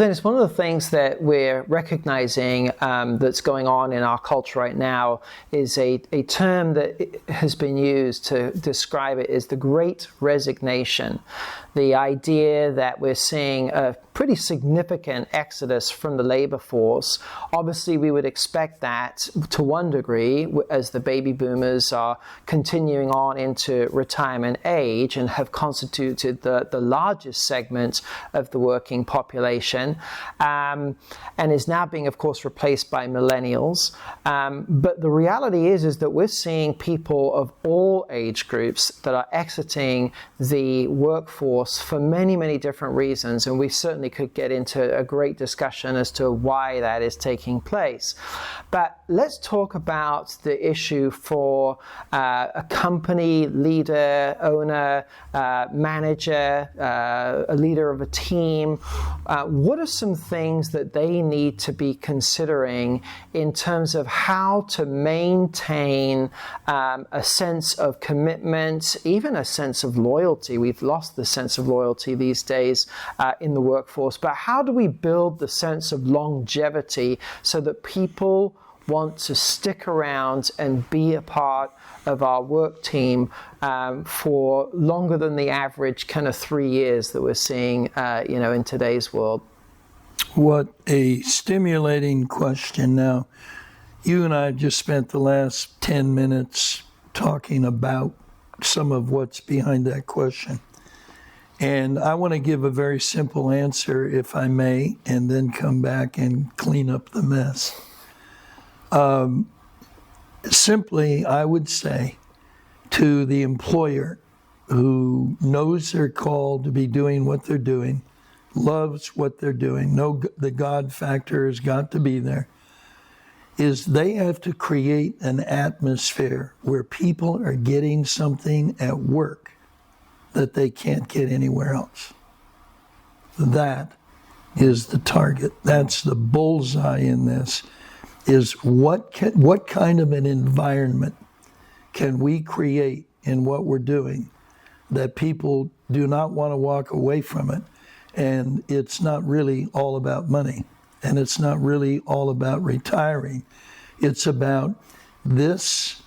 Dennis, one of the things that we're recognizing that's going on in our culture right now is a term that has been used to describe it as the Great Resignation. The idea that we're seeing a pretty significant exodus from the labor force. Obviously, we would expect that to one degree as the baby boomers are continuing on into retirement age and have constituted the largest segment of the working population, and is now being, of course, replaced by millennials. But the reality is that we're seeing people of all age groups that are exiting the workforce for many, many different reasons, and we certainly could get into a great discussion as to why that is taking place. But let's talk about the issue for a company leader, owner, manager, a leader of a team. What are some things that they need to be considering in terms of how to maintain a sense of commitment, even a sense of loyalty? We've lost the sense of loyalty these days in the workforce, but how do we build the sense of longevity so that people want to stick around and be a part of our work team for longer than the average kind of 3 years that we're seeing in today's world? What a stimulating question. Now, you and I just spent the last 10 minutes talking about some of what's behind that question. And I want to give a very simple answer, if I may, and then come back and clean up the mess. Simply, I would say to the employer who knows they're called to be doing what they're doing, loves what they're doing, the God factor has got to be there, is they have to create an atmosphere where people are getting something at work that they can't get anywhere else. That is the target. That's the bullseye in this, is what kind of an environment can we create in what we're doing that people do not want to walk away from it. And it's not really all about money, and it's not really all about retiring. It's about this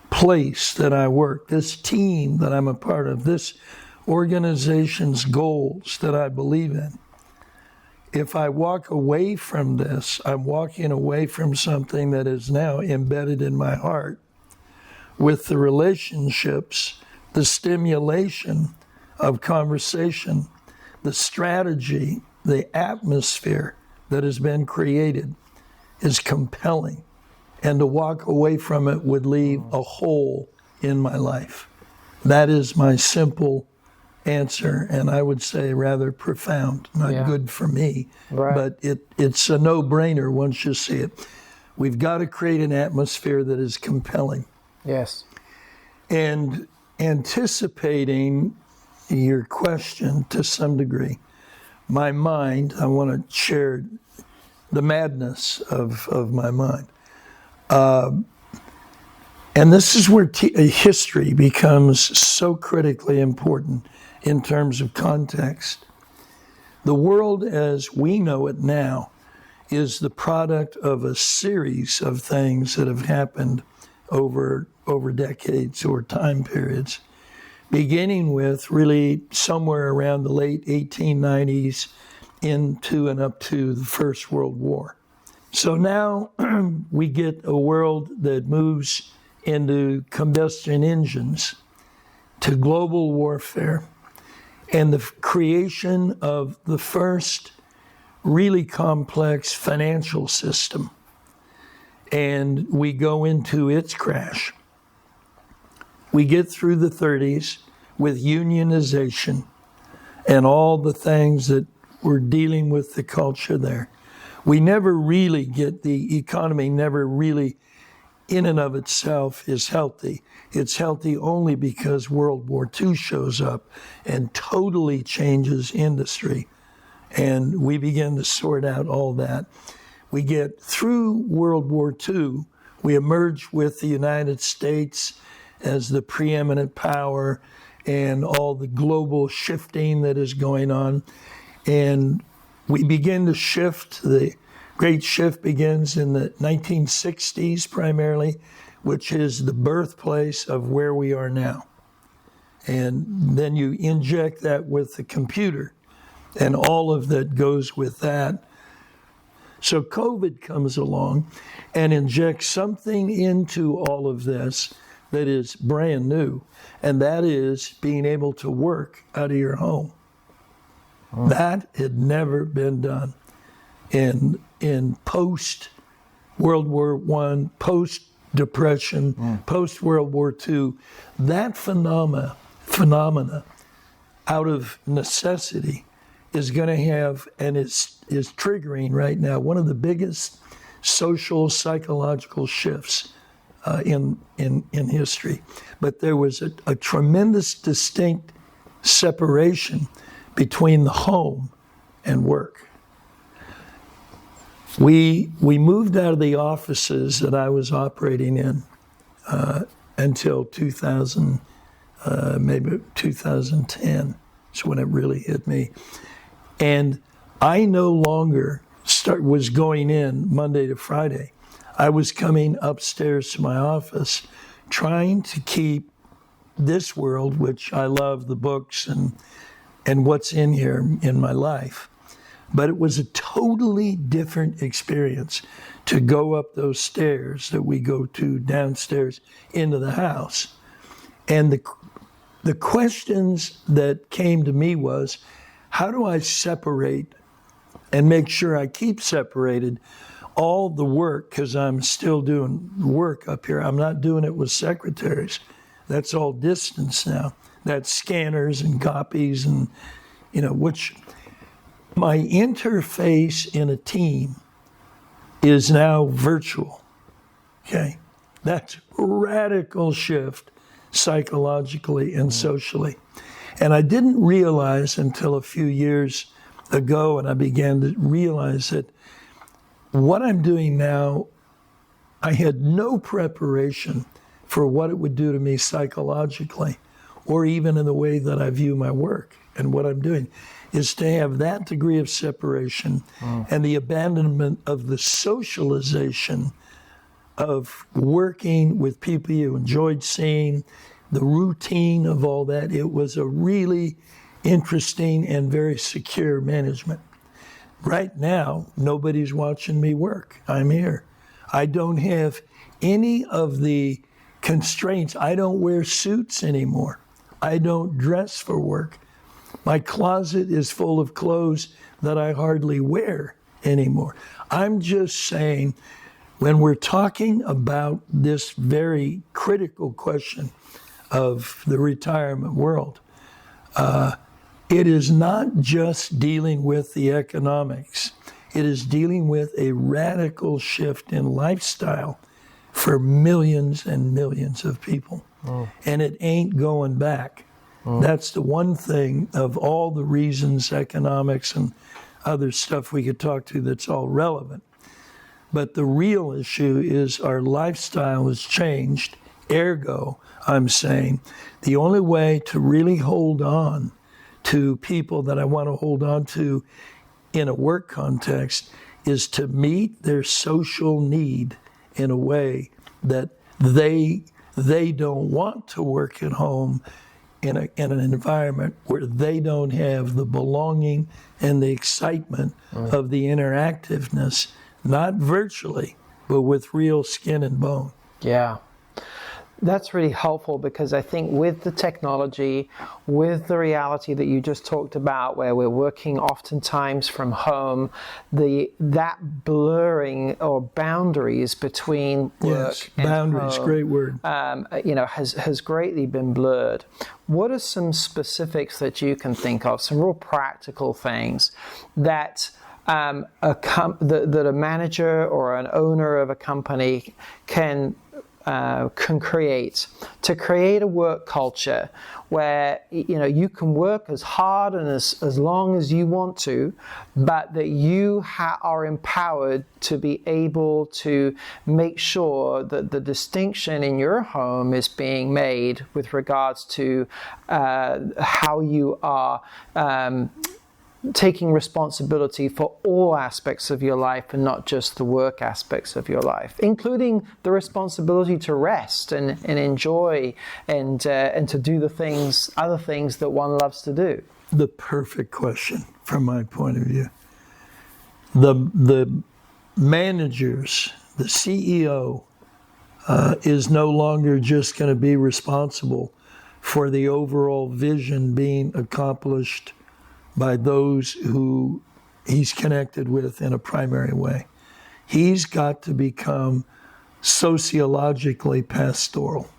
place that I work, this team that I'm a part of, this organization's goals that I believe in. If I walk away from this, I'm walking away from something that is now embedded in my heart with the relationships, the stimulation of conversation, the strategy, the atmosphere that has been created is compelling. And to walk away from it would leave a hole in my life. That is my simple answer, and I would say rather profound, not good for me, right. But it's a no-brainer once you see it. We've got to create an atmosphere that is compelling. Yes. And anticipating your question to some degree, my mind, I want to share the madness of my mind. And this is where history becomes so critically important in terms of context. The world as we know it now is the product of a series of things that have happened over decades or time periods, beginning with really somewhere around the late 1890s into and up to the First World War. So now we get a world that moves into combustion engines, to global warfare, and the creation of the first really complex financial system. And we go into its crash. We get through the 30s with unionization and all the things that we're dealing with the culture there. We never really get, the economy never really in and of itself is healthy. It's healthy only because World War II shows up and totally changes industry. And we begin to sort out all that. We get through World War II, we emerge with the United States as the preeminent power and all the global shifting that is going on. And we begin to shift. The great shift begins in the 1960s primarily, which is the birthplace of where we are now. And then you inject that with the computer and all of that goes with that. So COVID comes along and injects something into all of this that is brand new, and that is being able to work out of your home. That had never been done in post World War I, post Depression, post World War II. That phenomena out of necessity is going to have, and is triggering right now, one of the biggest social psychological shifts in history. But there was a tremendous distinct separation between the home and work. We moved out of the offices that I was operating in until 2000, maybe 2010 is when it really hit me. And I no longer was going in Monday to Friday. I was coming upstairs to my office trying to keep this world, which I love, the books and what's in here in my life. But it was a totally different experience to go up those stairs that we go to downstairs into the house. And the questions that came to me was, how do I separate and make sure I keep separated all the work, because I'm still doing work up here. I'm not doing it with secretaries. That's all distance now. That's scanners and copies and, which my interface in a team is now virtual. Okay? That's a radical shift psychologically and socially. And I didn't realize until a few years ago, and I began to realize that what I'm doing now, I had no preparation for what it would do to me psychologically, or even in the way that I view my work and what I'm doing, is to have that degree of separation and the abandonment of the socialization of working with people you enjoyed seeing, the routine of all that. It was a really interesting and very secure management. Right now, nobody's watching me work. I'm here. I don't have any of the constraints. I don't wear suits anymore. I don't dress for work. My closet is full of clothes that I hardly wear anymore. I'm just saying, when we're talking about this very critical question of the retirement world, it is not just dealing with the economics. It is dealing with a radical shift in lifestyle for millions and millions of people. And it ain't going back. That's the one thing of all the reasons, economics and other stuff we could talk to, that's all relevant. But the real issue is our lifestyle has changed. Ergo, I'm saying, the only way to really hold on to people that I want to hold on to in a work context is to meet their social need in a way that they don't want to work at home in an environment where they don't have the belonging and the excitement of the interactiveness, not virtually, but with real skin and bone. Yeah. That's really helpful, because I think with the technology, with the reality that you just talked about, where we're working oftentimes from home, that blurring or boundaries between work and boundaries, home, great word. Has greatly been blurred. What are some specifics that you can think of, some real practical things that that a manager or an owner of a company can create to create a work culture where you can work as hard and as long as you want to, but that you are empowered to be able to make sure that the distinction in your home is being made with regards to how you are taking responsibility for all aspects of your life and not just the work aspects of your life, including the responsibility to rest and enjoy and to do the other things that one loves to do. The perfect question from my point of view. The managers, the CEO, is no longer just going to be responsible for the overall vision being accomplished by those who he's connected with in a primary way. He's got to become sociologically pastoral.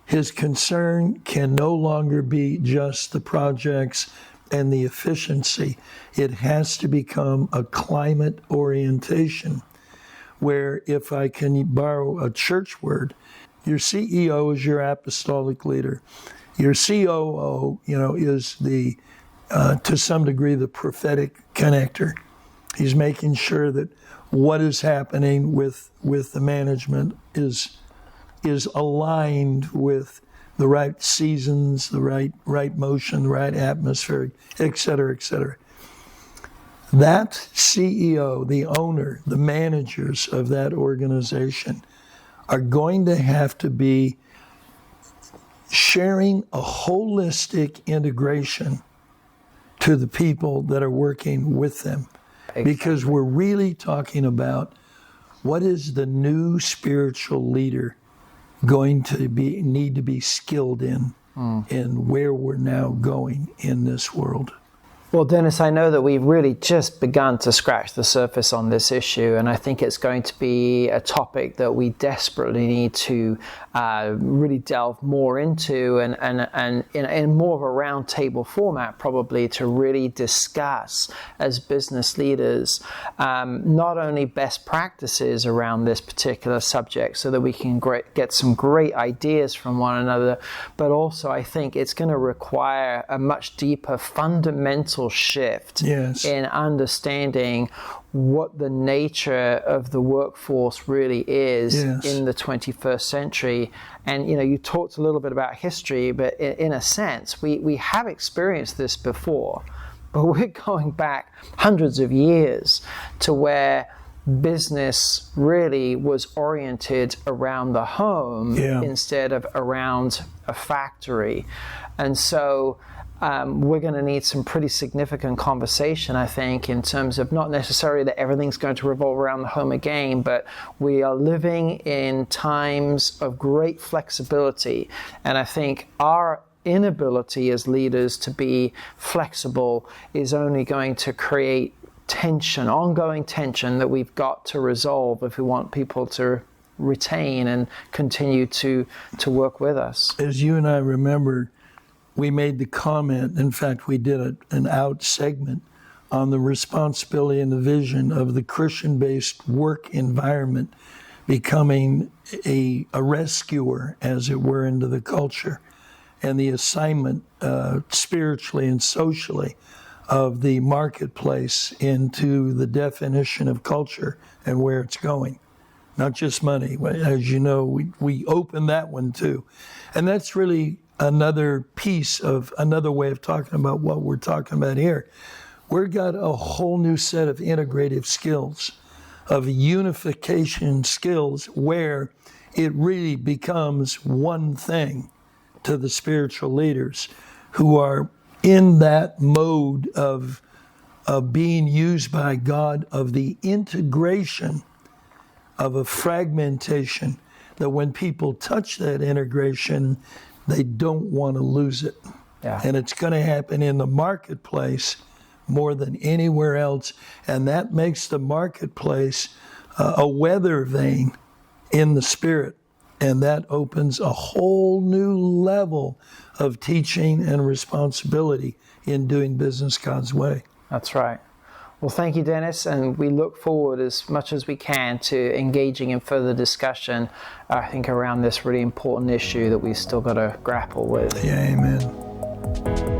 His concern can no longer be just the projects and the efficiency. It has to become a climate orientation where, if I can borrow a church word, your CEO is your apostolic leader. Your COO, is the to some degree, the prophetic connector. He's making sure that what is happening with the management is aligned with the right seasons, the right motion, the right atmosphere, et cetera, et cetera. That CEO, the owner, the managers of that organization are going to have to be sharing a holistic integration to the people that are working with them. Exactly. Because we're really talking about what is the new spiritual leader going to need to be skilled in and where we're now going in this world. Well, Dennis, I know that we've really just begun to scratch the surface on this issue, and I think it's going to be a topic that we desperately need to really delve more into and in more of a roundtable format, probably, to really discuss as business leaders not only best practices around this particular subject so that we can get some great ideas from one another, but also I think it's going to require a much deeper fundamental shift in understanding what the nature of the workforce really is in the 21st century. And you talked a little bit about history, but in a sense we have experienced this before, but we're going back hundreds of years to where business really was oriented around the home instead of around a factory. And so we're going to need some pretty significant conversation, I think, in terms of not necessarily that everything's going to revolve around the home again, but we are living in times of great flexibility. And I think our inability as leaders to be flexible is only going to create tension, ongoing tension that we've got to resolve if we want people to retain and continue to work with us. As you and I remember, we made the comment, in fact, we did an out segment on the responsibility and the vision of the Christian-based work environment becoming a rescuer, as it were, into the culture, and the assignment spiritually and socially of the marketplace into the definition of culture and where it's going. Not just money. As you know, we opened that one too. And that's really another piece of another way of talking about what we're talking about here. We've got a whole new set of integrative skills, of unification skills, where it really becomes one thing to the spiritual leaders who are in that mode of being used by God, of the integration of a fragmentation, that when people touch that integration, they don't want to lose it. And it's going to happen in the marketplace more than anywhere else. And that makes the marketplace a weather vane in the spirit. And that opens a whole new level of teaching and responsibility in doing business God's way. That's right. Well, thank you, Dennis, and we look forward as much as we can to engaging in further discussion, I think, around this really important issue that we've still got to grapple with. Yeah, amen.